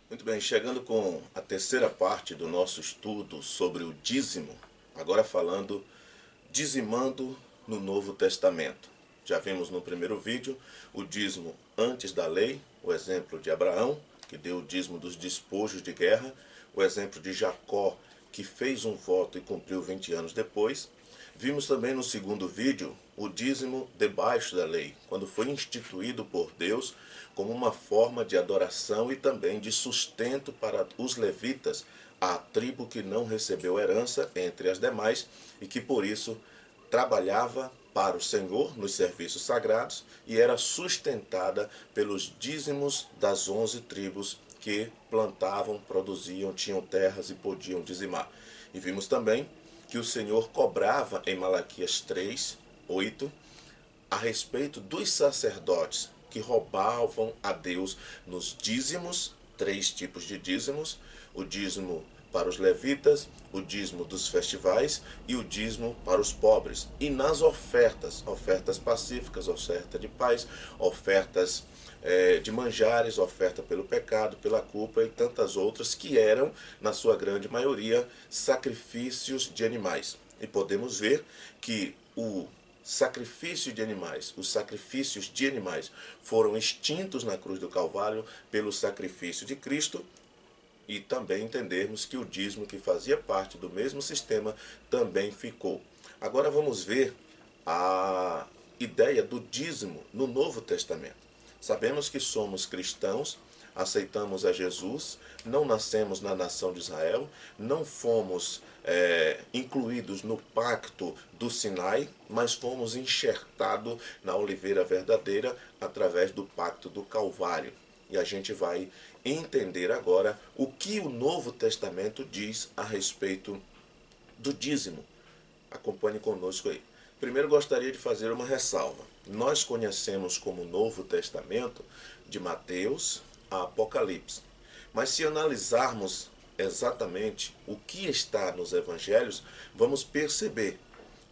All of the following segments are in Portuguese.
Muito bem, chegando com a terceira parte do nosso estudo sobre o dízimo, agora falando dizimando no Novo Testamento. Já vimos no primeiro vídeo o dízimo antes da lei, o exemplo de Abraão, que deu o dízimo dos despojos de guerra, o exemplo de Jacó, que fez um voto e cumpriu 20 anos depois. Vimos também no segundo vídeo o dízimo debaixo da lei, quando foi instituído por Deus como uma forma de adoração e também de sustento para os levitas, a tribo que não recebeu herança entre as demais e que por isso trabalhava para o Senhor nos serviços sagrados e era sustentada pelos dízimos das 11 tribos que plantavam, produziam, tinham terras e podiam dizimar. E vimos também que o Senhor cobrava em Malaquias 3:8 a respeito dos sacerdotes que roubavam a Deus nos dízimos, 3 tipos de dízimos: o dízimo para os levitas, o dízimo dos festivais e o dízimo para os pobres. E nas ofertas, ofertas pacíficas, oferta de paz, ofertas de manjares, oferta pelo pecado, pela culpa e tantas outras que eram, na sua grande maioria, sacrifícios de animais. E podemos ver que o sacrifício de animais, os sacrifícios de animais foram extintos na cruz do Calvário pelo sacrifício de Cristo, e também entendermos que o dízimo, que fazia parte do mesmo sistema, também ficou. Agora vamos ver a ideia do dízimo no Novo Testamento. Sabemos que somos cristãos, aceitamos a Jesus, não nascemos na nação de Israel, não fomos incluídos no pacto do Sinai, mas fomos enxertados na oliveira verdadeira através do pacto do Calvário. E a gente vai entender agora o que o Novo Testamento diz a respeito do dízimo. Acompanhe conosco aí. Primeiro gostaria de fazer uma ressalva. Nós conhecemos como Novo Testamento de Mateus a Apocalipse. Mas se analisarmos exatamente o que está nos evangelhos, vamos perceber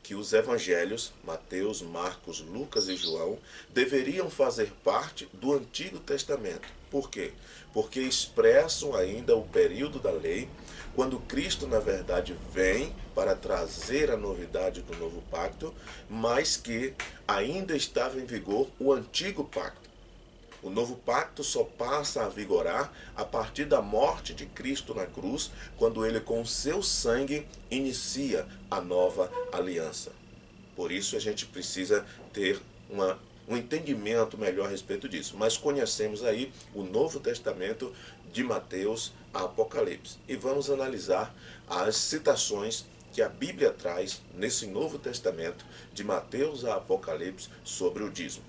que os evangelhos, Mateus, Marcos, Lucas e João, deveriam fazer parte do Antigo Testamento. Por quê? Porque expressam ainda o período da lei, quando Cristo, na verdade, vem para trazer a novidade do novo pacto, mas que ainda estava em vigor o Antigo Pacto. O novo pacto só passa a vigorar a partir da morte de Cristo na cruz, quando ele com o seu sangue inicia a nova aliança. Por isso a gente precisa ter um entendimento melhor a respeito disso. Mas conhecemos aí o Novo Testamento de Mateus a Apocalipse. E vamos analisar as citações que a Bíblia traz nesse Novo Testamento de Mateus a Apocalipse sobre o dízimo.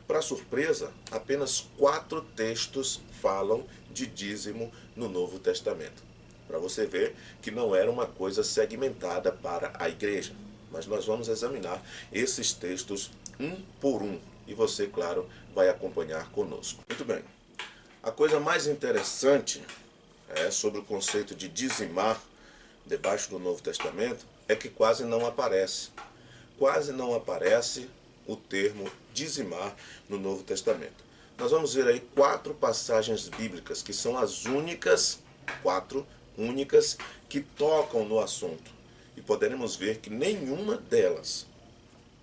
Para surpresa, apenas 4 textos falam de dízimo no Novo Testamento. Para você ver que não era uma coisa segmentada para a igreja. Mas nós vamos examinar esses textos um por um. E você, claro, vai acompanhar conosco. Muito bem. A coisa mais interessante sobre o conceito de dizimar debaixo do Novo Testamento é que quase não aparece. Quase não aparece o termo dizimar no Novo Testamento. Nós vamos ver aí 4 passagens bíblicas que são as únicas, 4 únicas, que tocam no assunto. E poderemos ver que nenhuma delas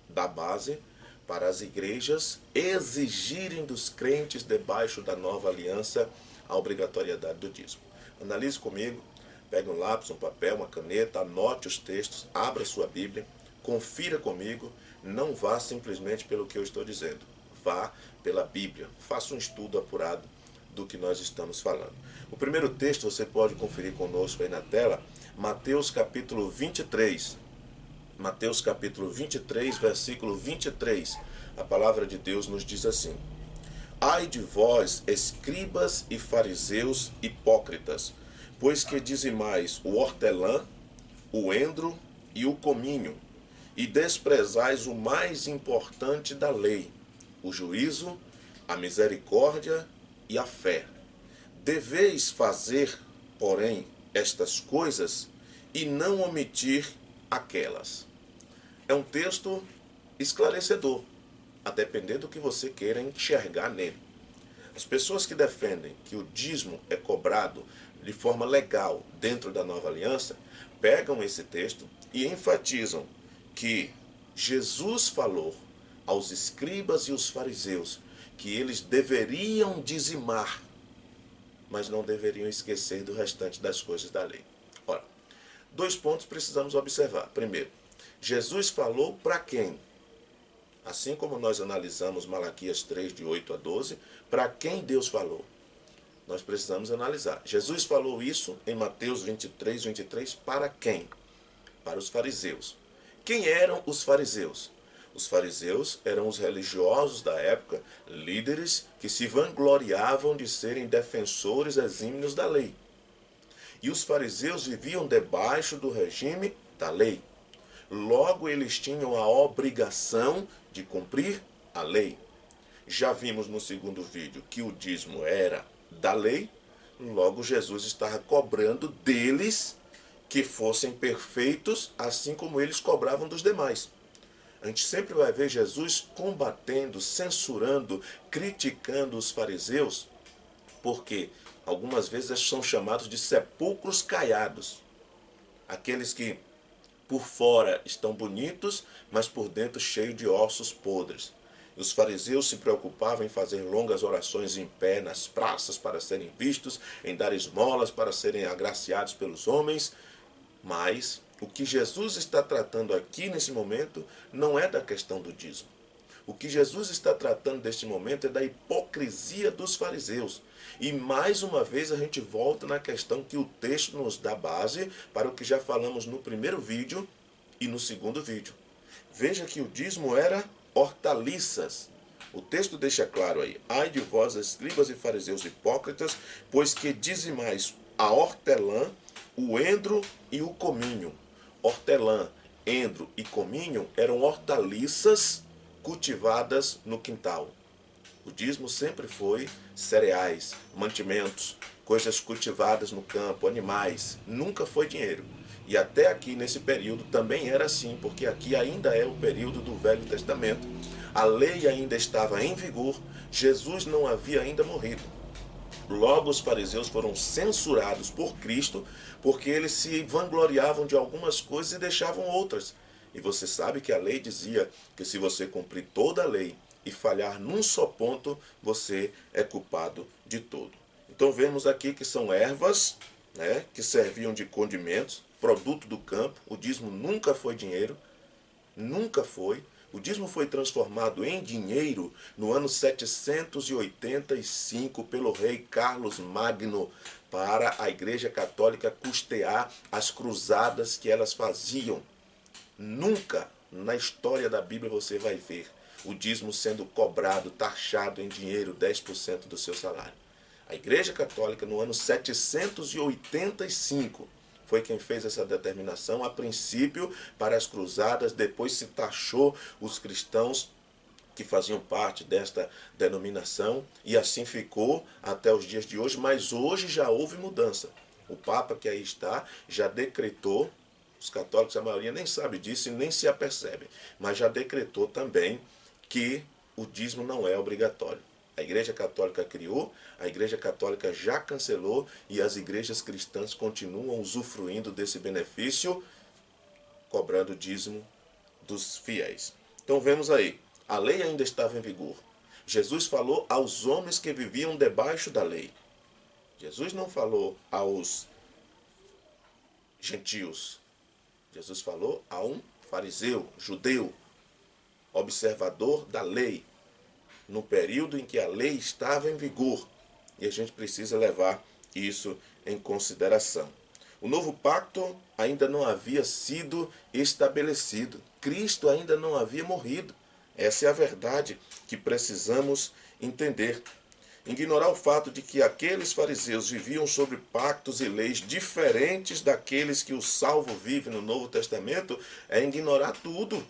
dá base para as igrejas exigirem dos crentes debaixo da nova aliança a obrigatoriedade do dízimo. Analise comigo, pegue um lápis, um papel, uma caneta, anote os textos, abra sua Bíblia, confira comigo. Não vá simplesmente pelo que eu estou dizendo. Vá pela Bíblia. Faça um estudo apurado do que nós estamos falando. O primeiro texto você pode conferir conosco aí na tela. Mateus capítulo 23. Mateus capítulo 23, versículo 23. A palavra de Deus nos diz assim: Ai de vós, escribas e fariseus hipócritas, pois que dizimais o hortelã, o endro e o cominho, e desprezais o mais importante da lei, o juízo, a misericórdia e a fé. Deveis fazer, porém, estas coisas e não omitir aquelas. É um texto esclarecedor, a depender do que você queira enxergar nele. As pessoas que defendem que o dízimo é cobrado de forma legal dentro da nova aliança, pegam esse texto e enfatizam que Jesus falou aos escribas e os fariseus que eles deveriam dizimar, mas não deveriam esquecer do restante das coisas da lei. Ora, 2 pontos precisamos observar. Primeiro, Jesus falou para quem? Assim como nós analisamos Malaquias 3, de 8 a 12, para quem Deus falou? Nós precisamos analisar. Jesus falou isso em Mateus 23, 23, para quem? Para os fariseus. Quem eram os fariseus? Os fariseus eram os religiosos da época, líderes que se vangloriavam de serem defensores exímios da lei. E os fariseus viviam debaixo do regime da lei. Logo, eles tinham a obrigação de cumprir a lei. Já vimos no segundo vídeo que o dízimo era da lei, logo Jesus estava cobrando deles que fossem perfeitos, assim como eles cobravam dos demais. A gente sempre vai ver Jesus combatendo, censurando, criticando os fariseus, porque algumas vezes são chamados de sepulcros caiados. Aqueles que por fora estão bonitos, mas por dentro cheio de ossos podres. E os fariseus se preocupavam em fazer longas orações em pé nas praças para serem vistos, em dar esmolas para serem agraciados pelos homens. Mas o que Jesus está tratando aqui nesse momento não é da questão do dízimo. O que Jesus está tratando neste momento é da hipocrisia dos fariseus. E mais uma vez a gente volta na questão que o texto nos dá base para o que já falamos no primeiro vídeo e no segundo vídeo. Veja que o dízimo era hortaliças. O texto deixa claro aí: ai de vós, escribas e fariseus hipócritas, pois que dizimais a hortelã, o endro e o cominho. Hortelã, endro e cominho eram hortaliças cultivadas no quintal. O dízimo sempre foi cereais, mantimentos, coisas cultivadas no campo, animais. Nunca foi dinheiro. E até aqui nesse período também era assim, porque aqui ainda é o período do Velho Testamento. A lei ainda estava em vigor, Jesus não havia ainda morrido. Logo os fariseus foram censurados por Cristo, porque eles se vangloriavam de algumas coisas e deixavam outras. E você sabe que a lei dizia que se você cumprir toda a lei e falhar num só ponto, você é culpado de tudo. Então vemos aqui que são ervas, né, que serviam de condimentos, produto do campo. O dízimo nunca foi dinheiro, nunca foi. O dízimo foi transformado em dinheiro no ano 785 pelo rei Carlos Magno para a Igreja Católica custear as cruzadas que elas faziam. Nunca na história da Bíblia você vai ver o dízimo sendo cobrado, taxado em dinheiro, 10% do seu salário. A Igreja Católica, no ano 785, foi quem fez essa determinação, a princípio para as cruzadas, depois se taxou os cristãos que faziam parte desta denominação, e assim ficou até os dias de hoje, mas hoje já houve mudança. O Papa que aí está já decretou, os católicos, a maioria nem sabe disso e nem se apercebe, mas já decretou também que o dízimo não é obrigatório. A Igreja Católica criou, a Igreja Católica já cancelou e as igrejas cristãs continuam usufruindo desse benefício, cobrando o dízimo dos fiéis. Então vemos aí, a lei ainda estava em vigor. Jesus falou aos homens que viviam debaixo da lei. Jesus não falou aos gentios. Jesus falou a um fariseu, judeu, observador da lei, no período em que a lei estava em vigor. E a gente precisa levar isso em consideração. O novo pacto ainda não havia sido estabelecido. Cristo ainda não havia morrido. Essa é a verdade que precisamos entender. Ignorar o fato de que aqueles fariseus viviam sobre pactos e leis diferentes daqueles que o salvo vive no Novo Testamento é ignorar tudo.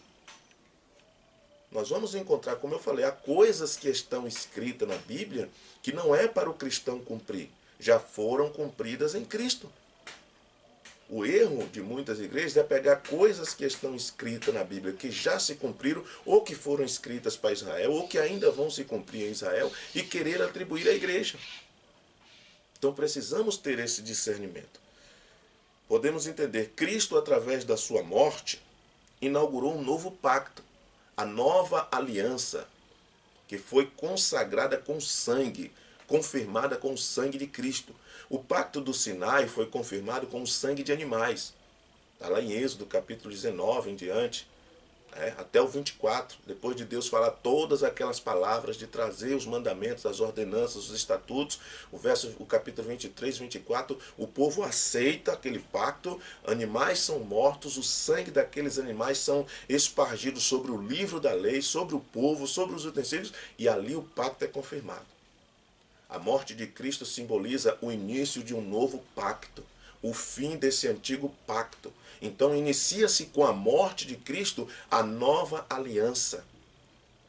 Nós vamos encontrar, como eu falei, há coisas que estão escritas na Bíblia que não é para o cristão cumprir. Já foram cumpridas em Cristo. O erro de muitas igrejas é pegar coisas que estão escritas na Bíblia, que já se cumpriram, ou que foram escritas para Israel, ou que ainda vão se cumprir em Israel, e querer atribuir à igreja. Então precisamos ter esse discernimento. Podemos entender, Cristo, através da sua morte, inaugurou um novo pacto, a nova aliança, que foi consagrada com sangue, confirmada com o sangue de Cristo. O pacto do Sinai foi confirmado com o sangue de animais. Está lá em Êxodo, capítulo 19 em diante, até o 24. Depois de Deus falar todas aquelas palavras, de trazer os mandamentos, as ordenanças, os estatutos, o capítulo 23, 24, o povo aceita aquele pacto, animais são mortos, o sangue daqueles animais são espargidos sobre o livro da lei, sobre o povo, sobre os utensílios, e ali o pacto é confirmado. A morte de Cristo simboliza o início de um novo pacto, o fim desse antigo pacto. Então inicia-se com a morte de Cristo a nova aliança.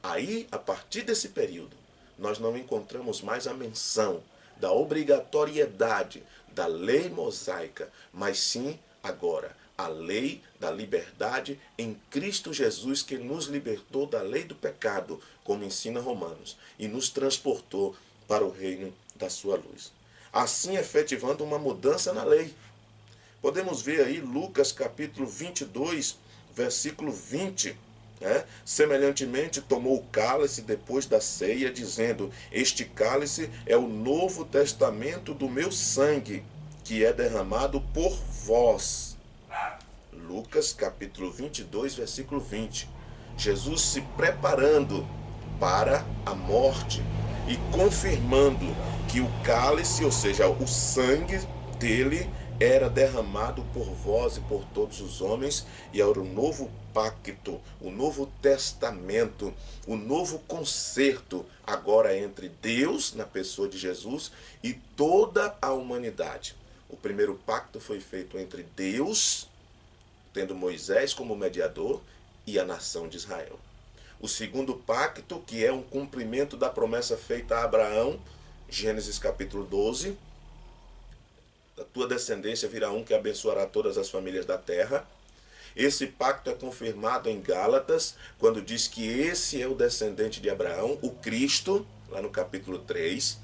Aí, a partir desse período, nós não encontramos mais a menção da obrigatoriedade da lei mosaica, mas sim agora a lei da liberdade em Cristo Jesus, que nos libertou da lei do pecado, como ensina Romanos, e nos transportou para o reino da sua luz. Assim efetivando uma mudança na lei. Podemos ver aí Lucas capítulo 22, versículo 20. Semelhantemente tomou o cálice depois da ceia, dizendo: este cálice é o novo testamento do meu sangue, que é derramado por vós. Lucas capítulo 22, versículo 20. Jesus se preparando para a morte e confirmando que o cálice, ou seja, o sangue dele, era derramado por vós e por todos os homens, e era o novo pacto, o novo testamento, o novo concerto agora entre Deus, na pessoa de Jesus, e toda a humanidade. O primeiro pacto foi feito entre Deus, tendo Moisés como mediador, e a nação de Israel. O segundo pacto, que é um cumprimento da promessa feita a Abraão, Gênesis capítulo 12, da tua descendência virá um que abençoará todas as famílias da terra. Esse pacto é confirmado em Gálatas, quando diz que esse é o descendente de Abraão, o Cristo, lá no capítulo 3.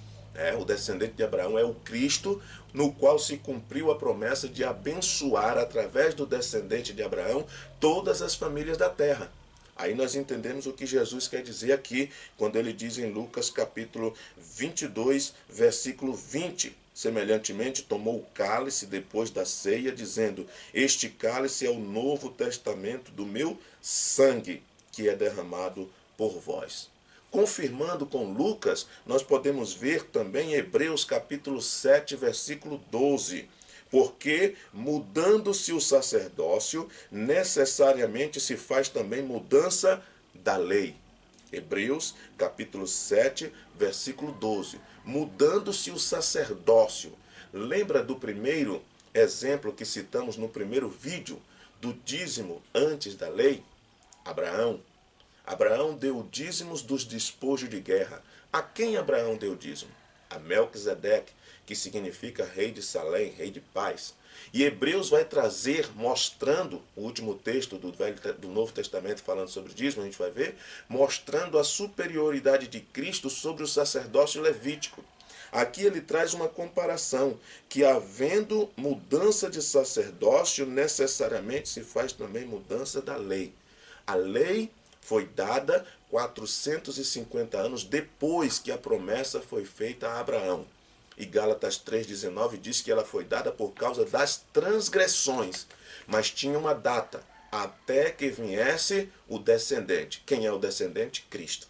O descendente de Abraão é o Cristo, no qual se cumpriu a promessa de abençoar, através do descendente de Abraão, todas as famílias da terra. Aí nós entendemos o que Jesus quer dizer aqui, quando ele diz em Lucas capítulo 22, versículo 20. Semelhantemente tomou o cálice depois da ceia, dizendo: este cálice é o novo testamento do meu sangue, que é derramado por vós. Confirmando com Lucas, nós podemos ver também em Hebreus capítulo 7, versículo 12. Porque, mudando-se o sacerdócio, necessariamente se faz também mudança da lei. Hebreus, capítulo 7, versículo 12. Mudando-se o sacerdócio. Lembra do primeiro exemplo que citamos no primeiro vídeo, do dízimo antes da lei? Abraão. Abraão deu dízimos dos despojos de guerra. A quem Abraão deu dízimo? A Melquisedeque, que significa rei de Salém, rei de paz. E Hebreus vai trazer, mostrando, o último texto do Novo Testamento falando sobre o dízimo, a gente vai ver, mostrando a superioridade de Cristo sobre o sacerdócio levítico. Aqui ele traz uma comparação, que havendo mudança de sacerdócio, necessariamente se faz também mudança da lei. A lei foi dada 450 anos depois que a promessa foi feita a Abraão. E Gálatas 3,19 diz que ela foi dada por causa das transgressões, mas tinha uma data, até que viesse o descendente. Quem é o descendente? Cristo.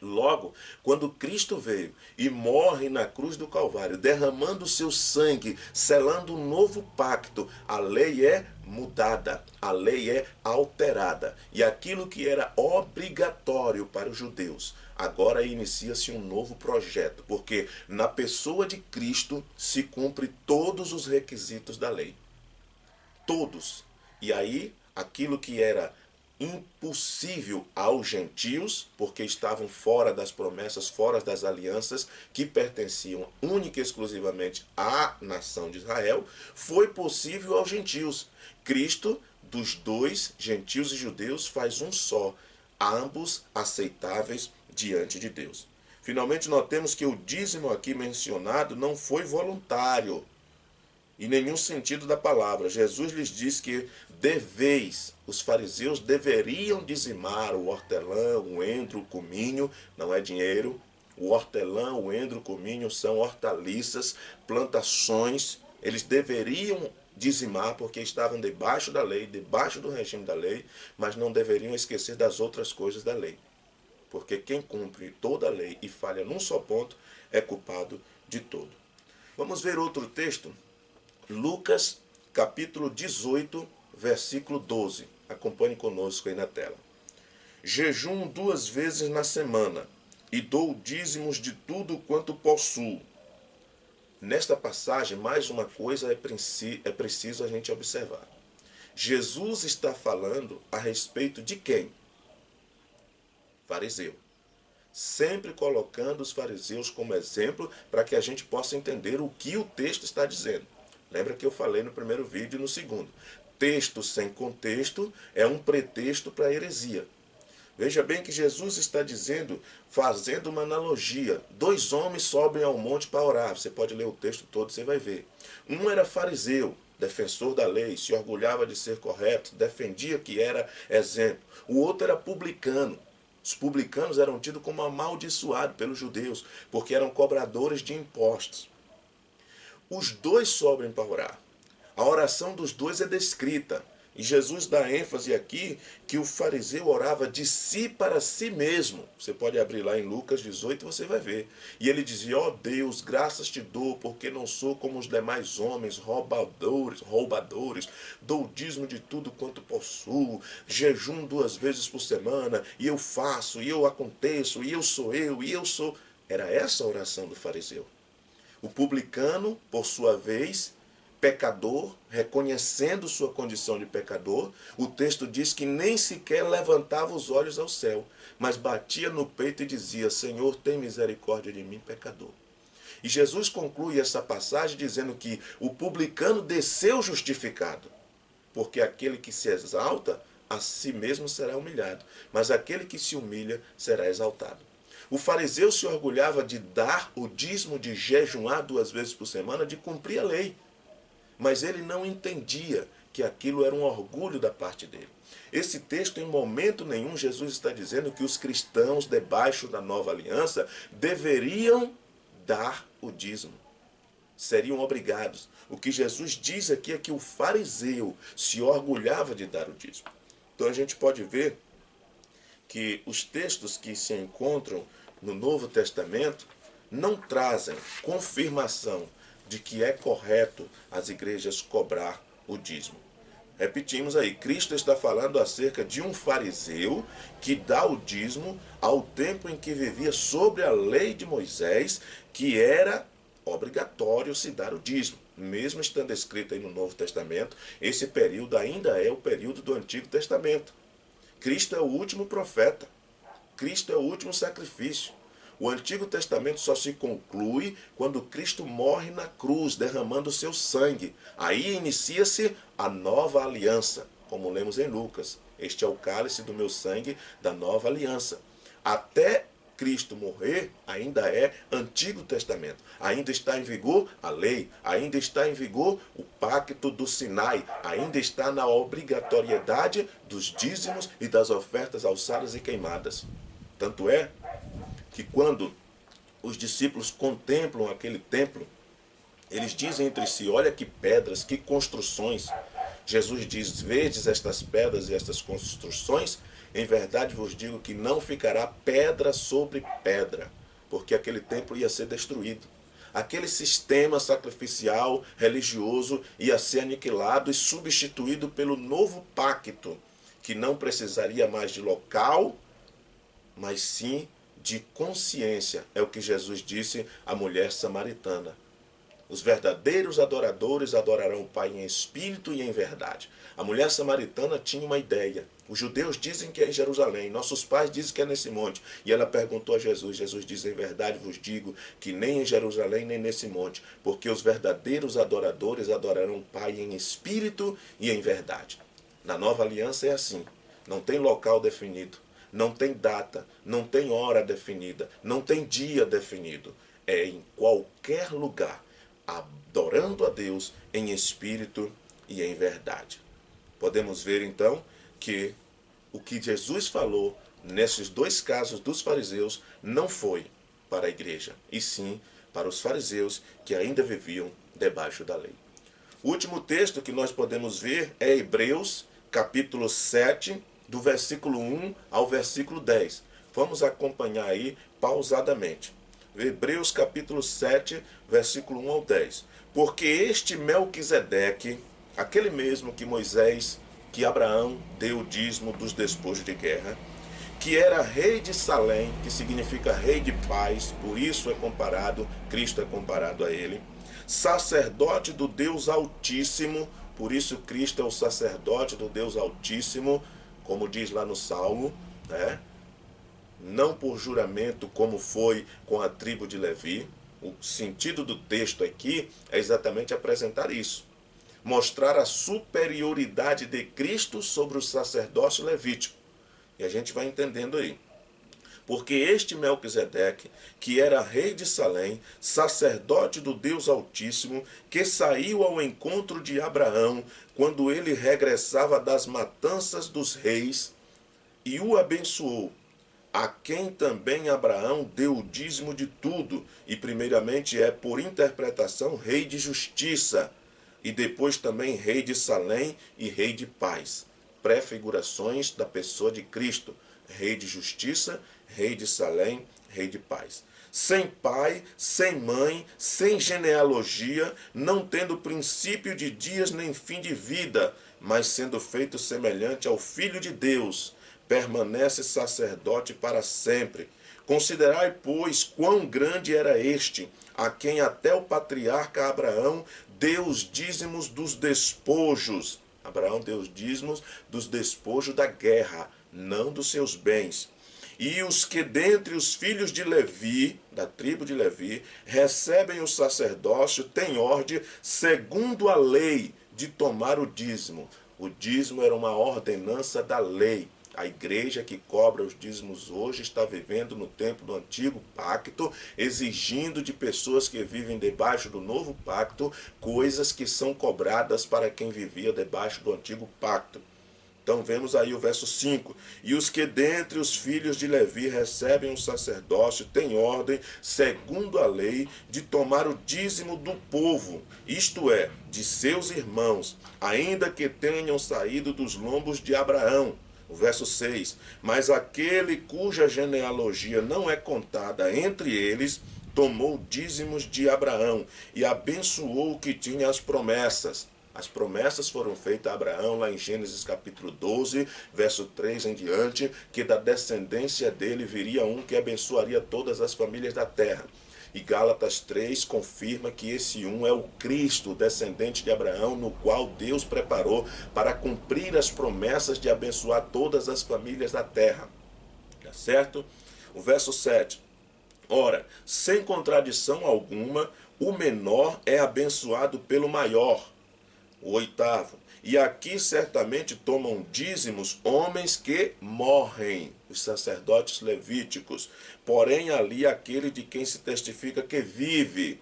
Logo, quando Cristo veio e morre na cruz do Calvário, derramando o seu sangue, selando um novo pacto, a lei é mudada, a lei é alterada. E aquilo que era obrigatório para os judeus, agora inicia-se um novo projeto, porque na pessoa de Cristo se cumpre todos os requisitos da lei. Todos. E aí, aquilo que era impossível aos gentios, porque estavam fora das promessas, fora das alianças que pertenciam única e exclusivamente à nação de Israel, foi possível aos gentios. Cristo, dos dois, gentios e judeus, faz um só, ambos aceitáveis diante de Deus. Finalmente, notemos que o dízimo aqui mencionado não foi voluntário, em nenhum sentido da palavra. Jesus lhes disse que os fariseus deveriam dizimar o hortelã, o endro, o cominho, não é dinheiro. O hortelã, o endro, o cominho são hortaliças, plantações. Eles deveriam dizimar porque estavam debaixo da lei, debaixo do regime da lei, mas não deveriam esquecer das outras coisas da lei. Porque quem cumpre toda a lei e falha num só ponto é culpado de todo. Vamos ver outro texto? Lucas, capítulo 18, versículo 12. Acompanhe conosco aí na tela. Jejum 2 vezes na semana e dou dízimos de tudo quanto possuo. Nesta passagem, mais uma coisa é preciso a gente observar. Jesus está falando a respeito de quem? Fariseu. Sempre colocando os fariseus como exemplo para que a gente possa entender o que o texto está dizendo. Lembra que eu falei no primeiro vídeo e no segundo. Texto sem contexto é um pretexto para a heresia. Veja bem que Jesus está dizendo, fazendo uma analogia. 2 homens sobem ao monte para orar. Você pode ler o texto todo, você vai ver. Um era fariseu, defensor da lei, se orgulhava de ser correto, defendia que era exemplo. O outro era publicano. Os publicanos eram tidos como amaldiçoados pelos judeus, porque eram cobradores de impostos. Os dois sobem para orar. A oração dos dois é descrita. E Jesus dá ênfase aqui que o fariseu orava de si para si mesmo. Você pode abrir lá em Lucas 18 e você vai ver. E ele dizia, ó Deus, graças te dou, porque não sou como os demais homens, roubadores, dou dízimo de tudo quanto possuo, jejum 2 vezes por semana, e eu faço, e eu aconteço, e eu sou eu, e eu sou... Era essa a oração do fariseu. O publicano, por sua vez, pecador, reconhecendo sua condição de pecador, o texto diz que nem sequer levantava os olhos ao céu, mas batia no peito e dizia, Senhor, tem misericórdia de mim, pecador. E Jesus conclui essa passagem dizendo que o publicano desceu justificado, porque aquele que se exalta, a si mesmo será humilhado, mas aquele que se humilha será exaltado. O fariseu se orgulhava de dar o dízimo, de jejuar 2 vezes por semana, de cumprir a lei. Mas ele não entendia que aquilo era um orgulho da parte dele. Esse texto, em momento nenhum, Jesus está dizendo que os cristãos, debaixo da nova aliança, deveriam dar o dízimo. Seriam obrigados. O que Jesus diz aqui é que o fariseu se orgulhava de dar o dízimo. Então a gente pode ver que os textos que se encontram no Novo Testamento não trazem confirmação de que é correto as igrejas cobrar o dízimo. Repetimos aí, Cristo está falando acerca de um fariseu que dá o dízimo ao tempo em que vivia sobre a lei de Moisés, que era obrigatório se dar o dízimo. Mesmo estando escrito aí no Novo Testamento, esse período ainda é o período do Antigo Testamento. Cristo é o último profeta. Cristo é o último sacrifício. O Antigo Testamento só se conclui quando Cristo morre na cruz, derramando o seu sangue. Aí inicia-se a nova aliança, como lemos em Lucas. Este é o cálice do meu sangue da nova aliança. Até Cristo morrer, ainda é Antigo Testamento. Ainda está em vigor a lei, ainda está em vigor o pacto do Sinai, ainda está na obrigatoriedade dos dízimos e das ofertas alçadas e queimadas. Tanto é que quando os discípulos contemplam aquele templo, eles dizem entre si, olha que pedras, que construções. Jesus diz, vedes estas pedras e estas construções? Em verdade vos digo que não ficará pedra sobre pedra, porque aquele templo ia ser destruído. Aquele sistema sacrificial religioso ia ser aniquilado e substituído pelo novo pacto, que não precisaria mais de local, mas sim de consciência. É o que Jesus disse à mulher samaritana. Os verdadeiros adoradores adorarão o Pai em espírito e em verdade. A mulher samaritana tinha uma ideia. Os judeus dizem que é em Jerusalém, nossos pais dizem que é nesse monte. E ela perguntou a Jesus, Jesus diz, em verdade vos digo que nem em Jerusalém nem nesse monte, porque os verdadeiros adoradores adorarão o Pai em espírito e em verdade. Na nova aliança é assim, não tem local definido, não tem data, não tem hora definida, não tem dia definido. É em qualquer lugar, adorando a Deus em espírito e em verdade. Podemos ver então que o que Jesus falou nesses dois casos dos fariseus não foi para a igreja, e sim para os fariseus que ainda viviam debaixo da lei. O último texto que nós podemos ver é Hebreus, capítulo 7, do versículo 1 ao versículo 10. Vamos acompanhar aí pausadamente. Hebreus, capítulo 7, versículo 1 ao 10. Porque este Melquisedeque, aquele mesmo que Moisés, que Abraão deu o dízimo dos despojos de guerra, que era rei de Salém, que significa rei de paz, por isso é comparado, Cristo é comparado a ele, sacerdote do Deus Altíssimo, por isso Cristo é o sacerdote do Deus Altíssimo, como diz lá no Salmo, né? Não por juramento como foi com a tribo de Levi. O sentido do texto aqui é exatamente apresentar isso. Mostrar a superioridade de Cristo sobre o sacerdócio levítico. E a gente vai entendendo aí. Porque este Melquisedeque, que era rei de Salém, sacerdote do Deus Altíssimo, que saiu ao encontro de Abraão, quando ele regressava das matanças dos reis, e o abençoou, a quem também Abraão deu o dízimo de tudo, e primeiramente é, por interpretação, rei de justiça, e depois também rei de Salém e rei de paz. Prefigurações da pessoa de Cristo, rei de justiça, rei de Salém, rei de paz. Sem pai, sem mãe, sem genealogia, não tendo princípio de dias nem fim de vida, mas sendo feito semelhante ao Filho de Deus, permanece sacerdote para sempre. Considerai, pois, quão grande era este, a quem até o patriarca Abraão deu os dízimos dos despojos. Abraão deu os dízimos dos despojos da guerra, não dos seus bens. E os que dentre os filhos de Levi, da tribo de Levi, recebem o sacerdócio, têm ordem, segundo a lei, de tomar o dízimo. O dízimo era uma ordenança da lei. A igreja que cobra os dízimos hoje está vivendo no tempo do antigo pacto, exigindo de pessoas que vivem debaixo do novo pacto coisas que são cobradas para quem vivia debaixo do antigo pacto. Então vemos aí o verso 5. E os que dentre os filhos de Levi recebem um sacerdócio têm ordem, segundo a lei, de tomar o dízimo do povo, isto é, de seus irmãos, ainda que tenham saído dos lombos de Abraão. O verso 6. Mas aquele cuja genealogia não é contada entre eles, tomou dízimos de Abraão e abençoou o que tinha as promessas. As promessas foram feitas a Abraão lá em Gênesis capítulo 12, verso 3 em diante, que da descendência dele viria um que abençoaria todas as famílias da terra. E Gálatas 3 confirma que esse um é o Cristo, o descendente de Abraão, no qual Deus preparou para cumprir as promessas de abençoar todas as famílias da terra. Tá certo? O verso 7. Ora, sem contradição alguma, o menor é abençoado pelo maior. O 8º. E aqui certamente tomam dízimos homens que morrem, os sacerdotes levíticos. Porém, ali aquele de quem se testifica que vive.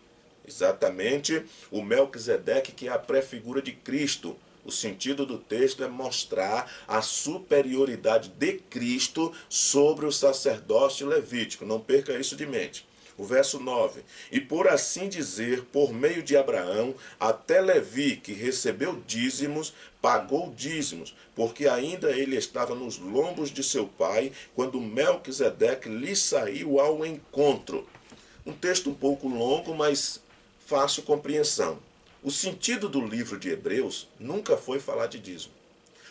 Exatamente o Melquisedeque, que é a prefigura de Cristo. O sentido do texto é mostrar a superioridade de Cristo sobre o sacerdócio levítico. Não perca isso de mente. O verso 9. E por assim dizer, por meio de Abraão, até Levi, que recebeu dízimos, pagou dízimos, porque ainda ele estava nos lombos de seu pai, quando Melquisedeque lhe saiu ao encontro. Um texto um pouco longo, mas fácil compreensão. O sentido do livro de Hebreus nunca foi falar de dízimo.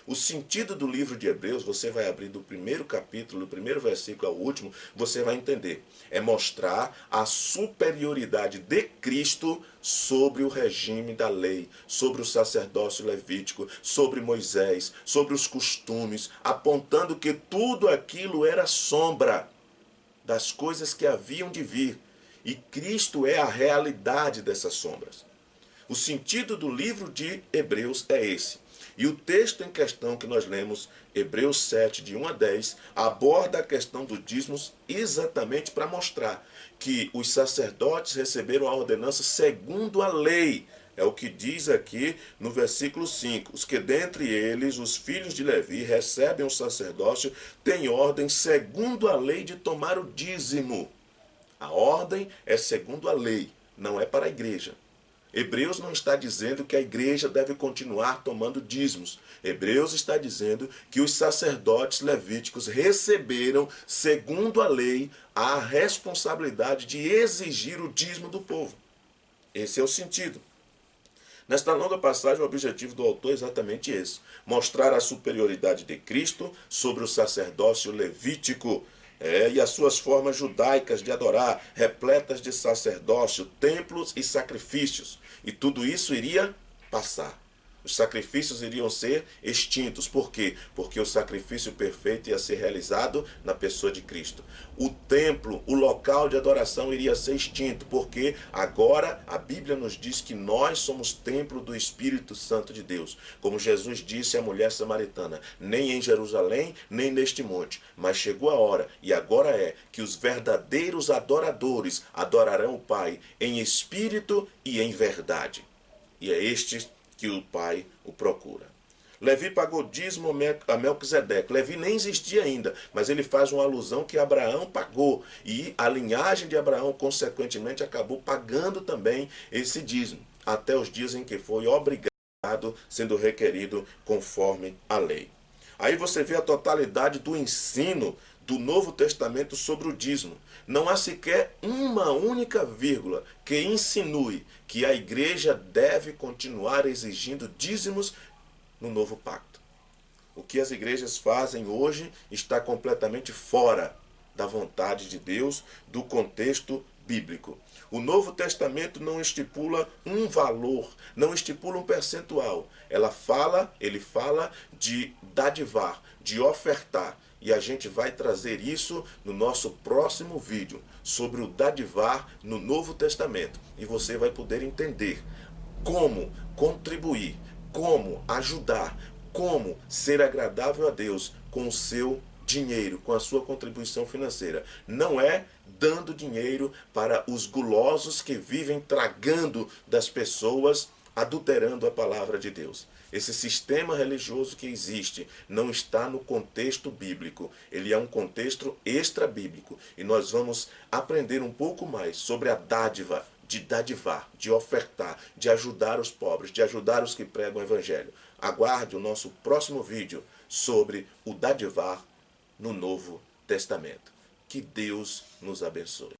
O sentido do livro de Hebreus, você vai abrir do primeiro capítulo, do primeiro versículo ao último, você vai entender. É mostrar a superioridade de Cristo sobre o regime da lei, sobre o sacerdócio levítico, sobre Moisés, sobre os costumes, apontando que tudo aquilo era sombra das coisas que haviam de vir. E Cristo é a realidade dessas sombras. O sentido do livro de Hebreus é esse. E o texto em questão que nós lemos, Hebreus 7, de 1 a 10, aborda a questão dos dízimos exatamente para mostrar que os sacerdotes receberam a ordenança segundo a lei. É o que diz aqui no versículo 5. Os que dentre eles, os filhos de Levi, recebem o sacerdócio, têm ordem segundo a lei de tomar o dízimo. A ordem é segundo a lei, não é para a igreja. Hebreus não está dizendo que a igreja deve continuar tomando dízimos. Hebreus está dizendo que os sacerdotes levíticos receberam, segundo a lei, a responsabilidade de exigir o dízimo do povo. Esse é o sentido. Nesta longa passagem, o objetivo do autor é exatamente esse: mostrar a superioridade de Cristo sobre o sacerdócio levítico. E as suas formas judaicas de adorar, repletas de sacerdócio, templos e sacrifícios. E tudo isso iria passar. Os sacrifícios iriam ser extintos. Por quê? Porque o sacrifício perfeito ia ser realizado na pessoa de Cristo. O templo, o local de adoração iria ser extinto, porque agora a Bíblia nos diz que nós somos templo do Espírito Santo de Deus. Como Jesus disse à mulher samaritana, nem em Jerusalém, nem neste monte, mas chegou a hora, e agora é, que os verdadeiros adoradores adorarão o Pai em espírito e em verdade. E é este que o Pai o procura. Levi pagou dízimo a Melquisedeque. Levi nem existia ainda, mas ele faz uma alusão que Abraão pagou. E a linhagem de Abraão, consequentemente, acabou pagando também esse dízimo, até os dias em que foi obrigado, sendo requerido conforme a lei. Aí você vê a totalidade do ensino do Novo Testamento sobre o dízimo. Não há sequer uma única vírgula que insinue que a igreja deve continuar exigindo dízimos no novo pacto. O que as igrejas fazem hoje está completamente fora da vontade de Deus, do contexto bíblico. O Novo Testamento não estipula um valor, não estipula um percentual. Ele fala de dadivar, de ofertar. E a gente vai trazer isso no nosso próximo vídeo, sobre o dadivar no Novo Testamento. E você vai poder entender como contribuir, como ajudar, como ser agradável a Deus com o seu dinheiro, com a sua contribuição financeira. Não é dando dinheiro para os gulosos que vivem tragando das pessoas, adulterando a palavra de Deus. Esse sistema religioso que existe não está no contexto bíblico. Ele é um contexto extra-bíblico. E nós vamos aprender um pouco mais sobre a dádiva, de dadivar, de ofertar, de ajudar os pobres, de ajudar os que pregam o evangelho. Aguarde o nosso próximo vídeo sobre o dadivar no Novo Testamento. Que Deus nos abençoe.